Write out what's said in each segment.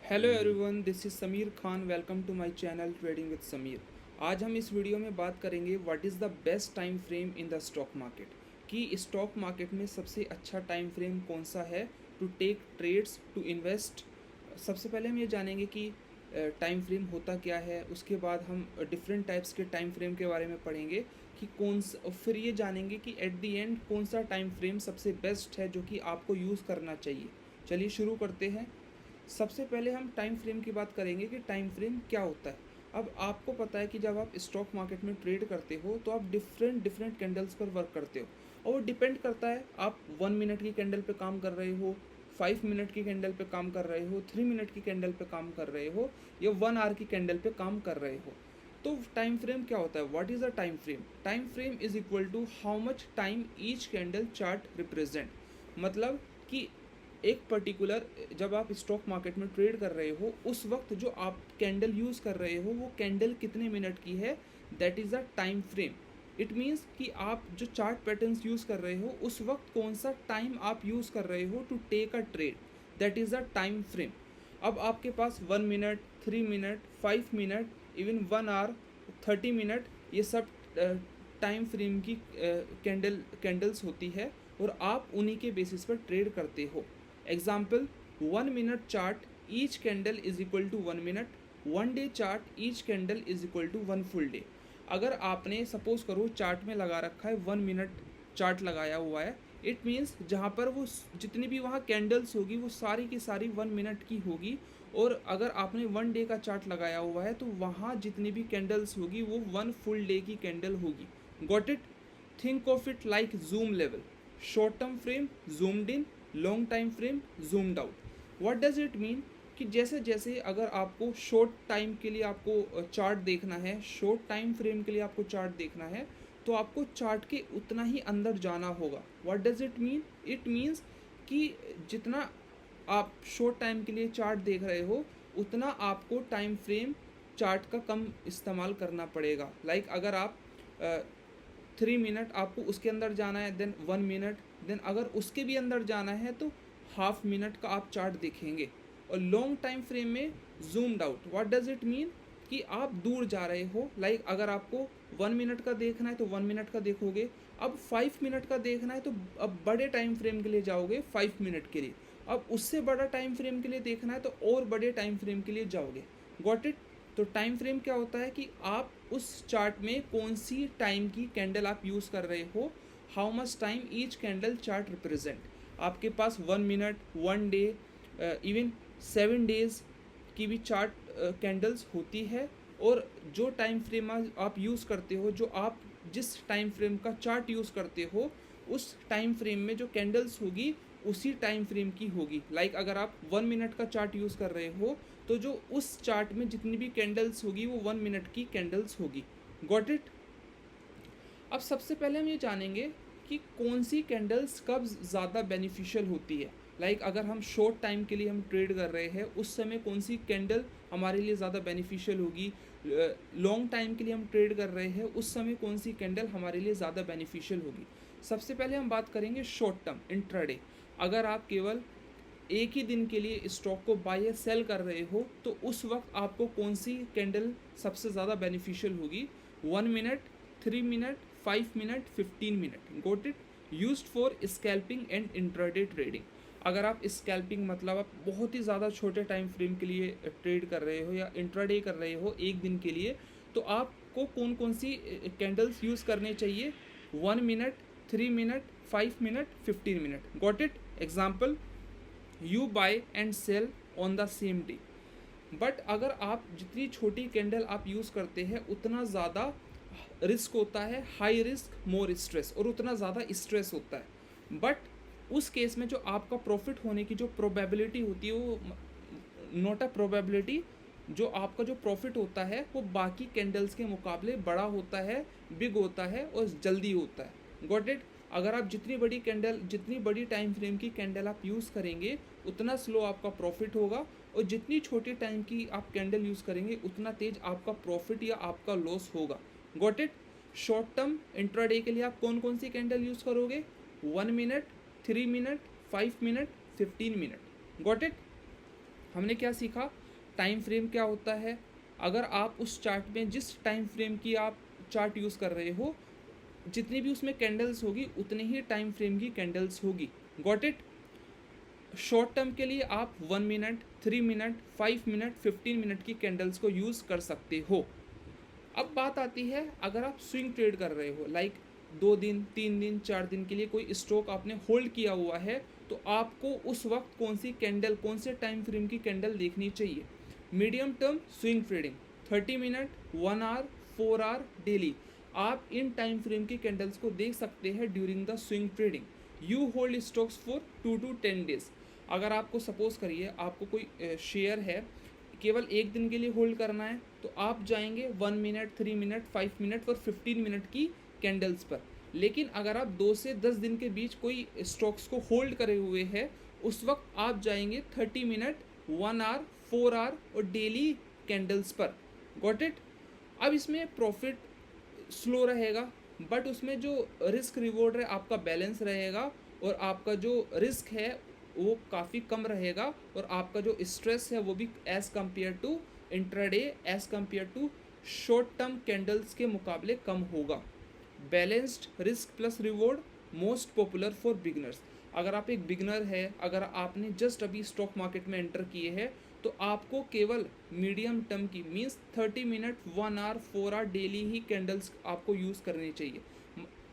Hello everyone, this is Sameer Khan. Welcome to my channel trading with Sameer. आज हम इस video में बात करेंगे what is the best time frame in the stock market, कि स्टॉक मार्केट में सबसे अच्छा टाइम फ्रेम कौन सा है to take trades, to invest. सबसे पहले हम ये जानेंगे कि टाइम फ्रेम होता क्या है। उसके बाद हम डिफरेंट टाइप्स के टाइम फ्रेम के बारे में पढ़ेंगे कि कौन सा, फिर ये जानेंगे कि एट द एंड कौन सा टाइम फ्रेम सबसे बेस्ट है जो कि आपको यूज़ करना चाहिए। चलिए शुरू करते हैं। सबसे पहले हम टाइम फ्रेम की बात करेंगे कि टाइम फ्रेम क्या होता है। अब आपको पता है कि जब आप स्टॉक मार्केट में ट्रेड करते हो तो आप डिफरेंट डिफरेंट कैंडल्स पर वर्क करते हो, और वो डिपेंड करता है आप 1 मिनट की कैंडल पे काम कर रहे हो, 5 मिनट की कैंडल पे काम कर रहे हो, 3 मिनट की कैंडल पे काम कर रहे हो, या 1 आवर की कैंडल पे काम कर रहे हो। तो टाइम फ्रेम क्या होता है? What is a time frame? Time frame is equal to how much time each candle chart represent. मतलब कि एक पर्टिकुलर, जब आप स्टॉक मार्केट में ट्रेड कर रहे हो उस वक्त जो आप कैंडल यूज़ कर रहे हो वो कैंडल कितने मिनट की है, that is a time frame. It means कि आप जो चार्ट पैटर्न्स यूज़ कर रहे हो उस वक्त कौन सा टाइम आप यूज़ कर रहे हो to take a trade, that is a time frame. अब आपके पास 1 minute, 3 minute, 5 minute, even 1 hour, 30 minute, ये सब टाइम फ्रेम की कैंडल्स होती है, और आप उन्हीं के बेसिस पर ट्रेड करते हो। Example, 1 minute chart each candle is equal to 1 minute, 1 day chart each candle is equal to 1 full day. अगर आपने सपोज करो चार्ट में लगा रखा है 1 मिनट चार्ट लगाया हुआ है, इट मीन्स जहाँ पर वो जितनी भी वहाँ कैंडल्स होगी वो सारी की सारी 1 मिनट की होगी। और अगर आपने 1 डे का चार्ट लगाया हुआ है तो वहाँ जितनी भी कैंडल्स होगी वो 1 फुल डे की कैंडल होगी। Got it? Think of it like zoom level. Short term frame zoomed in, long time frame zoomed out. What does it mean? कि जैसे जैसे अगर आपको शॉर्ट टाइम के लिए आपको चार्ट देखना है, शॉर्ट टाइम फ्रेम के लिए आपको चार्ट देखना है, तो आपको चार्ट के उतना ही अंदर जाना होगा। What does it mean? It means कि जितना आप शॉर्ट टाइम के लिए चार्ट देख रहे हो उतना आपको टाइम फ्रेम चार्ट का कम इस्तेमाल करना पड़ेगा। लाइक अगर आप 3 मिनट आपको उसके अंदर जाना है, देन 1 मिनट, देन अगर उसके भी अंदर जाना है तो हाफ मिनट का आप चार्ट देखेंगे। और लॉन्ग टाइम फ्रेम में zoomed out. What does it mean? कि आप दूर जा रहे हो। लाइक अगर आपको 1 मिनट का देखना है तो 1 मिनट का देखोगे। अब 5 मिनट का देखना है तो अब बड़े टाइम फ्रेम के लिए जाओगे 5 मिनट के लिए। अब उससे बड़ा टाइम फ्रेम के लिए देखना है तो और बड़े टाइम फ्रेम के लिए जाओगे। Got it? तो टाइम फ्रेम क्या होता है कि आप उस चार्ट में कौन सी टाइम की कैंडल आप यूज़ कर रहे हो, how much time each candle chart represent. आपके पास 1 मिनट, 1 डे, इवन 7 डेज की भी चार्ट कैंडल्स होती है। और जो टाइम फ्रेम आप यूज़ करते हो, जो आप जिस टाइम फ्रेम का चार्ट यूज़ करते हो उस टाइम फ्रेम में जो कैंडल्स होगी उसी टाइम फ्रेम की होगी। लाइक अगर आप 1 मिनट का चार्ट यूज़ कर रहे हो तो जो उस चार्ट में जितनी भी कैंडल्स होगी वो 1 मिनट की कैंडल्स होगी। Got it? अब सबसे पहले हम ये जानेंगे कि कौन सी कैंडल्स कब ज़्यादा बेनिफिशियल होती है। लाइक अगर हम शॉर्ट टाइम के लिए हम ट्रेड कर रहे हैं उस समय कौन सी कैंडल हमारे लिए ज़्यादा बेनिफिशियल होगी। लॉन्ग टाइम के लिए हम ट्रेड कर रहे हैं उस समय कौन सी कैंडल हमारे लिए ज़्यादा बेनिफिशियल होगी। सबसे पहले हम बात करेंगे शॉर्ट टर्म, इंट्राडे। अगर आप केवल एक ही दिन के लिए स्टॉक को बाय या सेल कर रहे हो तो उस वक्त आपको कौन सी कैंडल सबसे ज़्यादा बेनिफिशियल होगी? 1 minute, 3 minute, 5 minute, 15 minute. Got it? Use for scalping and intraday trading. अगर आप स्कैल्पिंग मतलब आप बहुत ही ज़्यादा छोटे टाइम फ्रेम के लिए ट्रेड कर रहे हो या इंट्राडे कर रहे हो एक दिन के लिए, तो आपको कौन कौन सी कैंडल्स यूज़ करने चाहिए? 1 minute, 3 minute, 5 minute, 15 minute. Got it? Example, you buy and sell on the same day. But अगर आप जितनी छोटी कैंडल आप यूज़ करते हैं उतना ज़्यादा रिस्क होता है, हाई रिस्क मोर स्ट्रेस, और उतना ज़्यादा स्ट्रेस होता है। बट उस केस में जो आपका प्रॉफिट होने की जो प्रोबेबिलिटी होती है वो नॉट अ प्रोबेबिलिटी, जो आपका जो प्रॉफिट होता है वो बाकी कैंडल्स के मुकाबले बड़ा होता है, बिग होता है और जल्दी होता है। Got it? अगर आप जितनी बड़ी कैंडल, जितनी बड़ी टाइम फ्रेम की कैंडल आप यूज़ करेंगे उतना स्लो आपका प्रॉफिट होगा, और जितनी छोटी टाइम की आप कैंडल यूज़ करेंगे उतना तेज आपका प्रॉफिट या आपका लॉस होगा। Got it? Short term intraday के लिए आप कौन कौन सी कैंडल यूज़ करोगे? 1 minute, 3 minute, 5 minute, 15 minute. Got it? हमने क्या सीखा, टाइम फ्रेम क्या होता है, अगर आप उस चार्ट में जिस टाइम फ्रेम की आप चार्ट यूज़ कर रहे हो, जितनी भी उसमें कैंडल्स होगी उतनी ही टाइम फ्रेम की कैंडल्स होगी। Got it. शॉर्ट टर्म के लिए आप 1 मिनट, 3 मिनट, 5 मिनट, 15 मिनट की कैंडल्स को यूज़ कर सकते हो। अब बात आती है, अगर आप स्विंग ट्रेड कर रहे हो, लाइक 2 दिन, 3 दिन, 4 दिन के लिए कोई स्टॉक आपने होल्ड किया हुआ है, तो आपको उस वक्त कौन सी कैंडल, कौन से टाइम फ्रेम की कैंडल देखनी चाहिए। Medium term swing trading 30 minute, 1 hour, 4 hour daily, आप इन टाइम फ्रेम की कैंडल्स को देख सकते हैं during the swing trading. You hold stocks for 2 to 10 days. अगर आपको सपोज करिए आपको कोई शेयर है, केवल 1 दिन के लिए होल्ड करना है, तो आप जाएंगे 1 मिनट, 3 मिनट, 5 मिनट और 15 मिनट की कैंडल्स पर। लेकिन अगर आप 2 से 10 दिन के बीच कोई स्टॉक्स को होल्ड करे हुए हैं, उस वक्त आप जाएंगे 30 मिनट, 1 आवर, 4 आवर और डेली कैंडल्स पर। Got it. अब इसमें प्रॉफिट स्लो रहेगा, बट उसमें जो रिस्क रिवॉर्ड है आपका बैलेंस रहेगा, और आपका जो रिस्क है वो काफ़ी कम रहेगा, और आपका जो स्ट्रेस है वो भी as compare to intraday, as compare to short term candles के मुकाबले कम होगा। Balanced risk plus reward, most popular for beginners. अगर आप एक बिगनर है, अगर आपने जस्ट अभी स्टॉक मार्केट में एंटर किए हैं, तो आपको केवल मीडियम टर्म की means 30 minute, 1 hour, 4 hour daily ही कैंडल्स आपको यूज़ करनी चाहिए।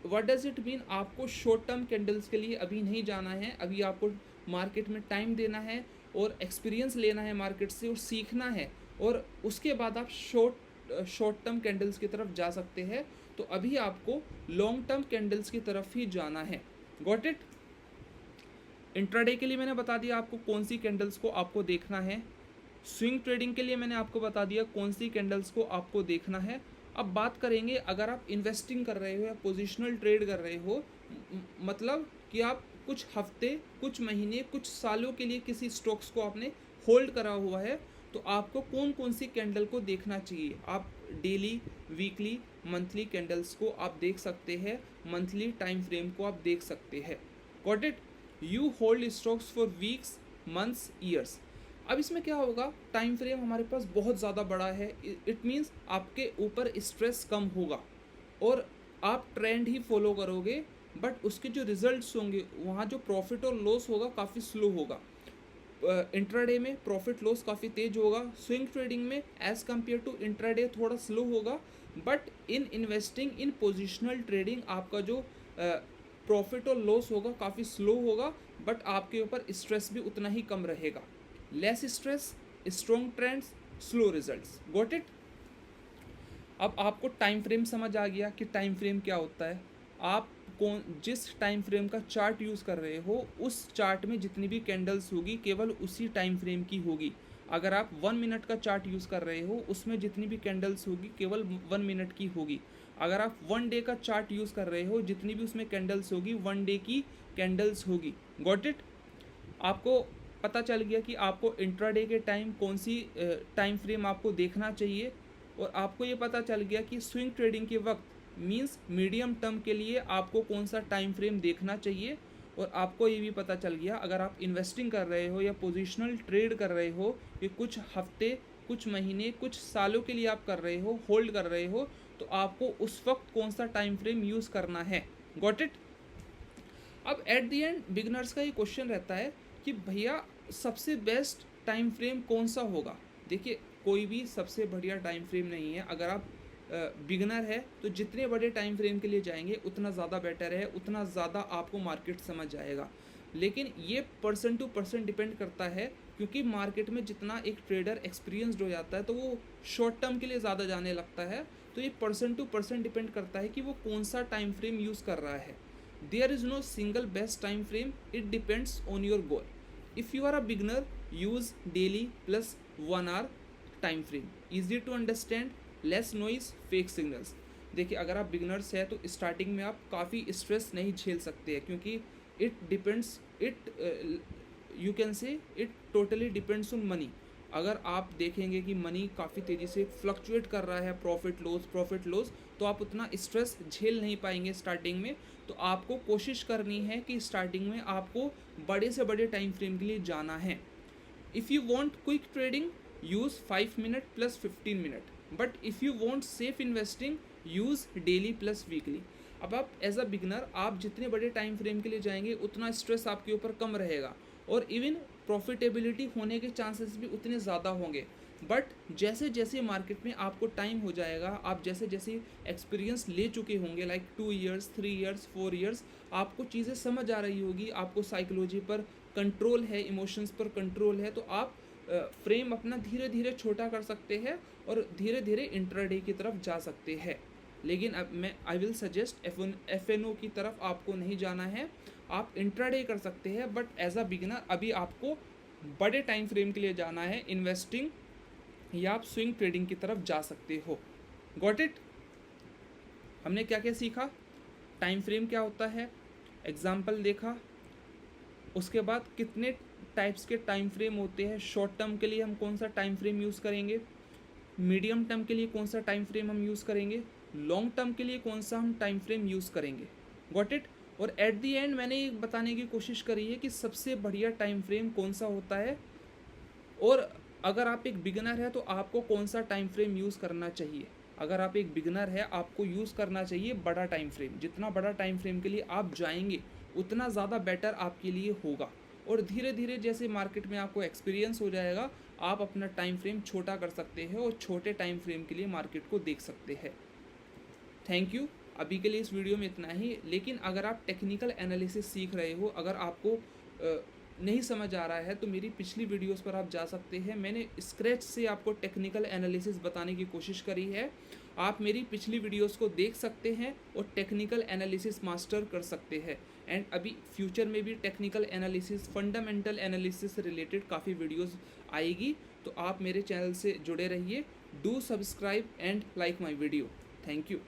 व्हाट डज इट मीन, आपको शॉर्ट टर्म कैंडल्स के लिए अभी नहीं जाना है, अभी आपको मार्केट में टाइम देना है और एक्सपीरियंस लेना है मार्केट से और सीखना है, और उसके बाद आप शॉर्ट टर्म कैंडल्स की तरफ जा सकते हैं। तो अभी आपको लॉन्ग टर्म कैंडल्स की तरफ ही जाना है। Got it. इंट्राडे के लिए मैंने बता दिया आपको कौन सी कैंडल्स को आपको देखना है। स्विंग ट्रेडिंग के लिए मैंने आपको बता दिया कौन सी कैंडल्स को आपको देखना है। अब बात करेंगे, अगर आप इन्वेस्टिंग कर रहे हो या पोजिशनल ट्रेड कर रहे हो, मतलब कि आप कुछ हफ्ते, कुछ महीने, कुछ सालों के लिए किसी स्टॉक्स को आपने होल्ड करा हुआ है, तो आपको कौन कौन सी कैंडल को देखना चाहिए। आप डेली, वीकली, मंथली कैंडल्स को आप देख सकते हैं, मंथली टाइम फ्रेम को आप देख सकते हैं। Got it. You hold stocks for weeks, months, years. अब इसमें क्या होगा, टाइम फ्रेम हमारे पास बहुत ज़्यादा बड़ा है, इट मीन्स आपके ऊपर स्ट्रेस कम होगा और आप ट्रेंड ही फॉलो करोगे, बट उसके जो रिजल्ट्स होंगे वहाँ जो प्रॉफिट और लॉस होगा काफ़ी स्लो होगा। इंट्राडे में प्रॉफिट लॉस काफ़ी तेज होगा, स्विंग ट्रेडिंग में एज़ कम्पेयर टू इंट्राडे थोड़ा स्लो होगा, but in investing in positional trading आपका जो प्रॉफिट और लॉस होगा काफ़ी स्लो होगा, बट आपके ऊपर स्ट्रेस भी उतना ही कम रहेगा। Less stress, strong trends, slow results. Got it. अब आपको टाइम फ्रेम समझ आ गया कि टाइम फ्रेम क्या होता है। आप कौन जिस टाइम फ्रेम का चार्ट यूज़ कर रहे हो, उस चार्ट में जितनी भी कैंडल्स होगी केवल उसी टाइम फ्रेम की होगी। अगर आप 1 मिनट का चार्ट यूज़ कर रहे हो, उसमें जितनी भी कैंडल्स होगी केवल 1 मिनट की होगी। अगर आप 1 डे का चार्ट यूज़ कर रहे हो, जितनी भी उसमें कैंडल्स होगी 1 डे की कैंडल्स होगी। Got it. आपको पता चल गया कि आपको इंट्राडे के टाइम कौन सी टाइम फ्रेम आपको देखना चाहिए, और आपको ये पता चल गया कि स्विंग ट्रेडिंग के वक्त मींस मीडियम टर्म के लिए आपको कौन सा टाइम फ्रेम देखना चाहिए, और आपको ये भी पता चल गया अगर आप इन्वेस्टिंग कर रहे हो या पोजीशनल ट्रेड कर रहे हो कि कुछ हफ्ते, कुछ महीने, कुछ सालों के लिए आप कर रहे हो, होल्ड कर रहे हो, तो आपको उस वक्त कौन सा टाइम फ्रेम यूज़ करना है। Got it. अब एट द एंड बिगनर्स का ये क्वेश्चन रहता है कि भैया सबसे बेस्ट टाइम फ्रेम कौन सा होगा। देखिए, कोई भी सबसे बढ़िया टाइम फ्रेम नहीं है। अगर आप बिगनर है तो जितने बड़े टाइम फ्रेम के लिए जाएंगे उतना ज़्यादा बेटर है, उतना ज़्यादा आपको मार्केट समझ आएगा। लेकिन ये पर्सन टू पर्सन डिपेंड करता है, क्योंकि मार्केट में जितना एक ट्रेडर एक्सपीरियंसड हो जाता है तो वो शॉर्ट टर्म के लिए ज़्यादा जाने लगता है। तो ये पर्सन टू पर्सन डिपेंड करता है कि वो कौन सा टाइम फ्रेम यूज़ कर रहा है। There is no single best time frame, it depends on your goal. If you are a beginner, use daily plus 1 hour time frame. Easy to understand, less noise, fake signals. देखिए, अगर आप beginners हैं तो starting में आप काफ़ी stress नहीं झेल सकते हैं, क्योंकि it depends, you can say it totally depends on money. अगर आप देखेंगे कि मनी काफ़ी तेज़ी से फ्लक्चुएट कर रहा है, प्रॉफिट लॉस, तो आप उतना स्ट्रेस झेल नहीं पाएंगे स्टार्टिंग में। तो आपको कोशिश करनी है कि स्टार्टिंग में आपको बड़े से बड़े टाइम फ्रेम के लिए जाना है। If you want quick trading, use 5 minute plus 15 minute. But if you want safe investing, use daily plus weekly. अब आप एज अ बिगनर आप जितने बड़े टाइम फ्रेम के लिए जाएंगे उतना स्ट्रेस आपके ऊपर कम रहेगा और इवन प्रॉफिटेबिलिटी होने के चांसेस भी उतने ज़्यादा होंगे. बट जैसे जैसे मार्केट में आपको टाइम हो जाएगा, आप जैसे जैसे एक्सपीरियंस ले चुके होंगे लाइक 2 ईयर्स 3 ईयर्स 4 ईयर्स, आपको चीज़ें समझ आ रही होगी, आपको साइकोलॉजी पर कंट्रोल है, इमोशंस पर कंट्रोल है, तो आप फ्रेम अपना धीरे धीरे छोटा कर सकते हैं और धीरे धीरे इंट्राडे की तरफ जा सकते हैं. लेकिन अब मैं आई विल सजेस्ट FNO की तरफ आपको नहीं जाना है. आप इंट्राडे कर सकते हैं बट एज अ बिगिनर अभी आपको बड़े टाइम फ्रेम के लिए जाना है, इन्वेस्टिंग या आप स्विंग ट्रेडिंग की तरफ जा सकते हो. Got it? हमने क्या क्या सीखा, टाइम फ्रेम क्या होता है, एग्जाम्पल देखा, उसके बाद कितने टाइप्स के टाइम फ्रेम होते हैं, शॉर्ट टर्म के लिए हम कौन सा टाइम फ्रेम यूज़ करेंगे, मीडियम टर्म के लिए कौन सा टाइम फ्रेम हम यूज़ करेंगे, लॉन्ग टर्म के लिए कौन सा हम टाइम फ्रेम यूज़ करेंगे. Got it? और एट दी एंड मैंने ये बताने की कोशिश करी है कि सबसे बढ़िया टाइम फ्रेम कौन सा होता है और अगर आप एक बिगिनर है तो आपको कौन सा टाइम फ्रेम यूज़ करना चाहिए. अगर आप एक बिगिनर है आपको यूज़ करना चाहिए बड़ा टाइम फ्रेम. जितना बड़ा टाइम फ्रेम के लिए आप जाएंगे उतना ज़्यादा बेटर आपके लिए होगा और धीरे धीरे जैसे मार्केट में आपको एक्सपीरियंस हो जाएगा आप अपना टाइम फ्रेम छोटा कर सकते हैं और छोटे टाइम फ्रेम के लिए मार्केट को देख सकते हैं. Thank you. अभी के लिए इस वीडियो में इतना ही. लेकिन अगर आप टेक्निकल एनालिसिस सीख रहे हो, अगर आपको नहीं समझ आ रहा है तो मेरी पिछली वीडियोस पर आप जा सकते हैं. मैंने स्क्रैच से आपको टेक्निकल एनालिसिस बताने की कोशिश करी है. आप मेरी पिछली वीडियोस को देख सकते हैं और टेक्निकल एनालिसिस मास्टर कर सकते हैं. एंड अभी फ्यूचर में भी टेक्निकल एनालिसिस, फंडामेंटल एनालिसिस से रिलेटेड काफ़ी वीडियोस आएगी, तो आप मेरे चैनल से जुड़े रहिए. Do subscribe and like my video. Thank you.